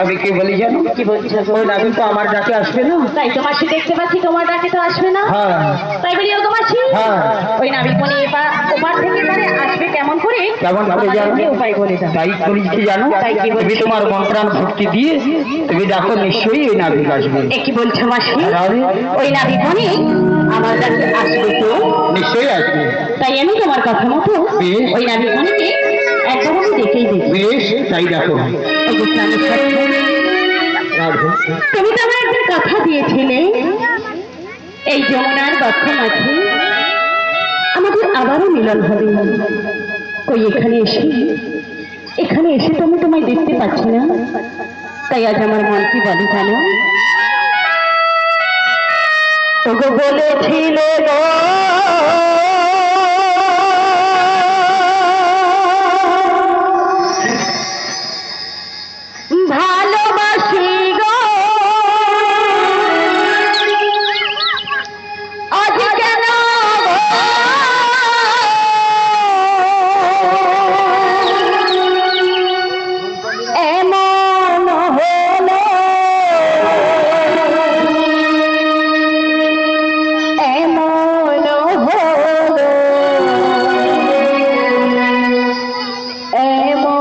আমি কি বলি জানো? কি বলছো? ওই নাবিল তো আমার ডাকে আসবে না। তাই তো মাসি দেখতে পাচ্ছি তোমার ডাকে তো আসবে না। হ্যাঁ তাই বলি ওগো মাসি, হ্যাঁ ওই নাবিল কোনি ওপার থেকে তারে আসবে কেমন করে? কেমন করে জানো? উপায় বলে দাও। তাই করি কি জানো? তাই কি তুমি তোমার মন্ত্রাণ ভক্তি দিয়ে তুমি ডাকো, নিশ্চয়ই ওই নাবিল আসবে। এ কি বলছো মাসি? ওই নাবিল কোনি আমার ডাকে আসবে তো? নিশ্চয়ই আসবে। তাই আমি তোমার কথা মতো ওই নাবিল কোনিকে একবার আমি দেখেই দেখি। বেশ, তাই দেখো। তুমি তো আমার একটা কথা দিয়েছিলে, এই যমুনার বক্ষ মাঝে আমাদের আবারও মিলন হবে। ওই এখানে এসে তুমি তোমায় দেখতে পাচ্ছি না। তাই আজ আমার মন কি বলে জানো? ওগো বলেছিলে গো ভালোবাসি গো, আজ কেন এমন হলো, এমন হলো, এমন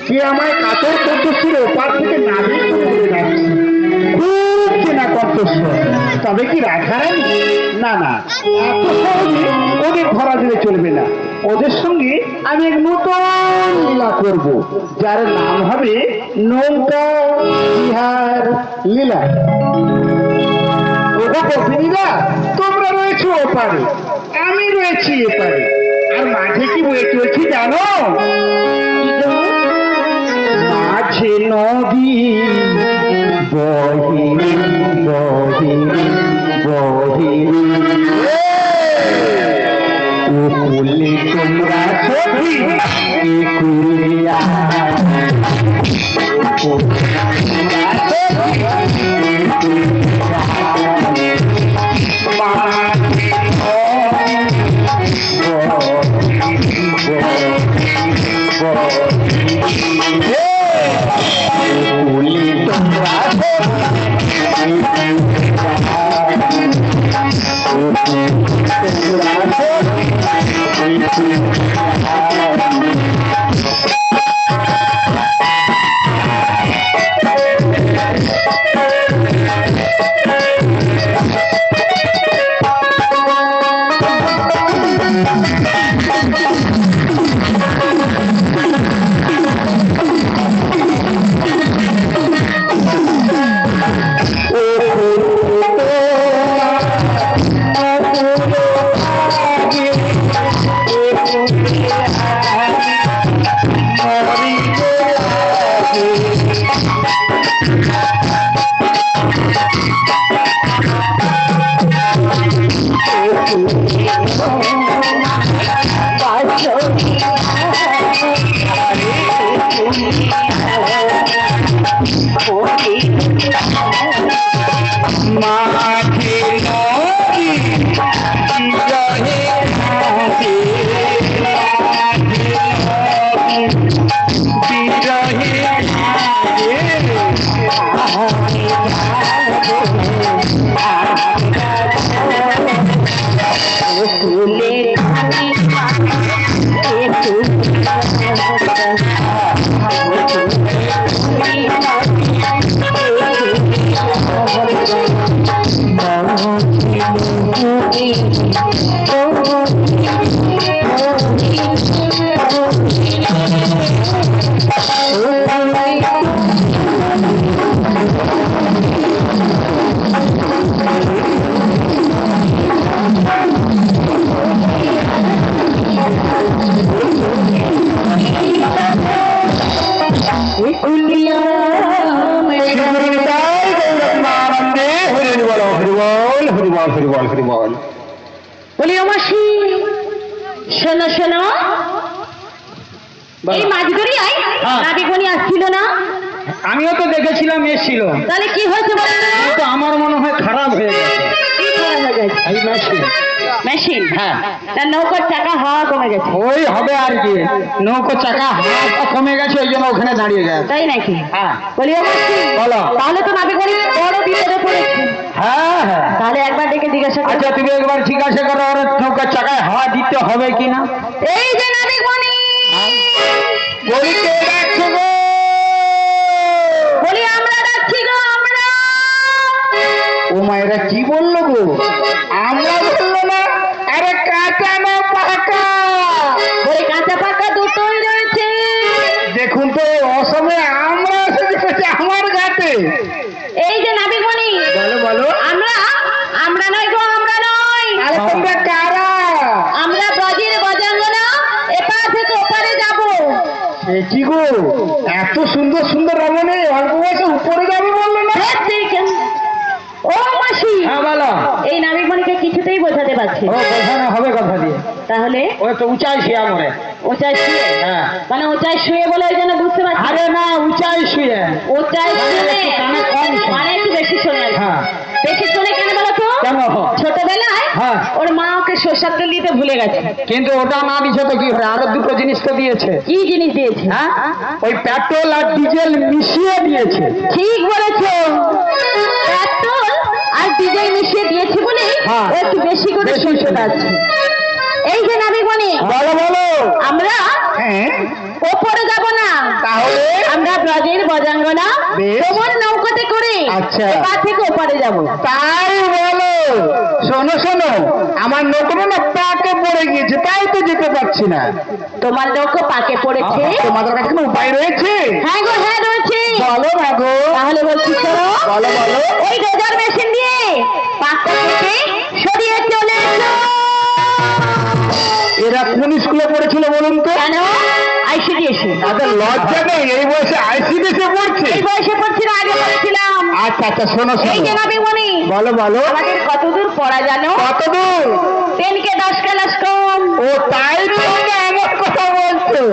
সে আমায় কাতর কণ্ঠস্বর ওপার থেকে নামিয়ে করে বলে যাচ্ছে, খুব চেনা কণ্ঠস্বর। তবে কি রাধারানী? না না, এত সহজে ওদের ধরা দিলে চলবে না। ওদের সঙ্গে আমি এক নতুন লীলা করব, যার নাম হবে নৌকা বিহার লীলা। ওগো গোপিনীরা, তোমরা রয়েছো ওপারে, আমি রয়েছি এপারে। আর মাঝে কি বয়ে চলছি জানো? কি গো? মাঝে নদী বহি বহি বহি কুলি তোমরা ছবি কুলিয়া বলি ও মাসি, শোনো শোনো, এই মাঝ গড়িয়ায় নাবিকমণি আসছিল না? আমিও তো দেখেছিলাম এসেছিল, তাহলে কি হয়েছে বলো তো? কিন্তু আমার মনে হয় খারাপ হয়ে গেছে। কি খারাপ হয়ে গেছে? এই মেশিন। মেশিন? হ্যাঁ। তার নৌকার চাকা হাওয়া কমে গেছে। ওই হবে আর কি, নৌকো চাকা হাওয়া কমে গেছে, ওই জন্য ওখানে দাঁড়িয়ে গেছে। তাই নাকি? হ্যাঁ। বলি ও মাসি, বলো। তাহলে তো নাবিকমণি বড় বিপদে পড়েছে। হ্যাঁ হ্যাঁ। তাহলে একবার ডেকে জিজ্ঞাসা করো। আচ্ছা তুমি একবার জিজ্ঞাসা করো ওর নৌকার চাকায় হাওয়া দিতে হবে কিনা। এই যে নাবিকমণি, বলি কে ডাকছে গো? বলি আমরা যাচ্ছি গো, আমরা। ও মায়েরা কি বললো গো? আমরা বললো না, আরে কাঁচা না পাকা? বলি কাঁচা পাকা দুটোই রয়েছে। দেখুন তো অসময়ে আমরা এসে দেখেছি আমার ঘাটে। এই যে নাবিকমণি, বলো বলো। আমরা আমরা নয় গো, আমরা নয়। আরে তোমরা কারা? আমরা ব্রজের বজাঙ্গনা, এপার থেকে ওপারে যাব। এ কি গো, এত সুন্দর সুন্দর রমণী অল্প বয়সে উপরে যাবে বললো না? ও মাসি, হ্যাঁ বলো। এই নাবিকমণিকে কিছুতেই বোঝাতে পারছি ও না। বোঝানো হবে কথা দিয়ে, তাহলে ও তো উঁচাই শুয়ে মরে। উঁচায় শুয়ে? হ্যাঁ। মানে উঁচায় শুয়ে বলে ওই জন্য বুঝতে পারছি। আরে না, উঁচাই শুয়ে। উঁচায় শুয়ে একটু কানে কম শোনে। মানে একটু বেশি শোনে আর কি। হ্যাঁ। বেশি শোনে কেন বলো তো? কেন? ছোটবেলায় হ্যাঁ। ওর মা ওকে সর্ষের তেল দিতে ভুলে গেছে। কিন্তু ওটা না দিছে তো কি হবে, আরো দুটো জিনিস তো দিয়েছে। কি জিনিস দিয়েছে? হ্যাঁ, ওই পেট্রোল আর ডিজেল মিশিয়ে দিয়েছে। ঠিক বলেছো, পেট্রোল আর ডিজেল মিশিয়ে দিয়েছে বলে হ্যাঁ। ও একটু বেশি করে বেশি শুনতে শুনে। পাচ্ছে। এই যে নাবিকমণি, বলো বলো। আমরা হ্যাঁ, ওপরে যাব না, তাহলে আমরা ব্রজের বজাঙ্গনা বেশ। তোমার নৌকাতে করে আচ্ছা। এপার থেকে ওপারে যাব। তাই বলো। শোনো শোনো, আমার নৌকো না পাকে পড়ে গিয়েছে, তাই তো যেতে পারছি না। তোমার নৌকো পাকে পড়েছে? তোমাদের কাছে কোনো উপায় রয়েছে? হ্যাঁ গো, হ্যাঁ রয়েছে। বলো না গো। তাহলে বলছি শোনো, বলো বলো। ওই ডোজার মেশিন দিয়ে পাকটা থেকে সরিয়ে চলে এসো। এরা কোন স্কুলে পড়েছিল বলুন তো? কেন আইসিডিএসি তাদের লজ্জা নেই, এই বয়সে আইসিডিএসে পড়ছে। এই বয়সে পড়ছি না, আগে পড়েছিলাম। আচ্ছা আচ্ছা, শোনো এই যে শোনো, নাবিমণি, বলো বলো। আমাদের কতদূর পড়া জানো? কত দূর? 10 কে 10 ক্লাস কম। ও তাই তুমি এমন কথা বলছো?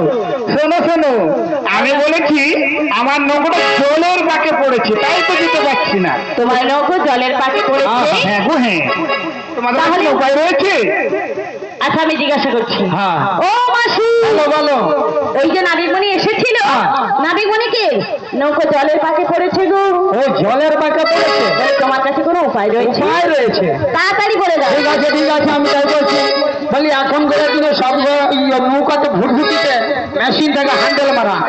শোনো শোনো, আমি বলেছি আমার নৌকোটা জলের বাঁকে পড়েছে, তাই তো দিতে পারছি না। তোমার নৌকো জলের পাশে পড়েছে? হ্যাঁ গো হ্যাঁ। তোমাদের তাহলে- কোনো উপায় রয়েছে? আচ্ছা আমি জিজ্ঞাসা করছি। হ্যাঁ। ও মাসি, বলো বলো। ওই যে নাবিকমণি এসেছিল, হ্যাঁ। নাবিকমণিকে নৌকো জলের পাশে পড়েছে গো। ও জলের বাঁকে পড়েছে? বলে, তোমার কাছে কোনো উপায় রয়েছে? উপায় রয়েছে। তাড়াতাড়ি বলে দাও। ঠিক আছে ঠিক আছে, আমি তাই বলছি। বলি এখনকার দিনে সব নৌকাতে ভুটভুটিতে মেশিন থেকে হ্যান্ডেল মারা।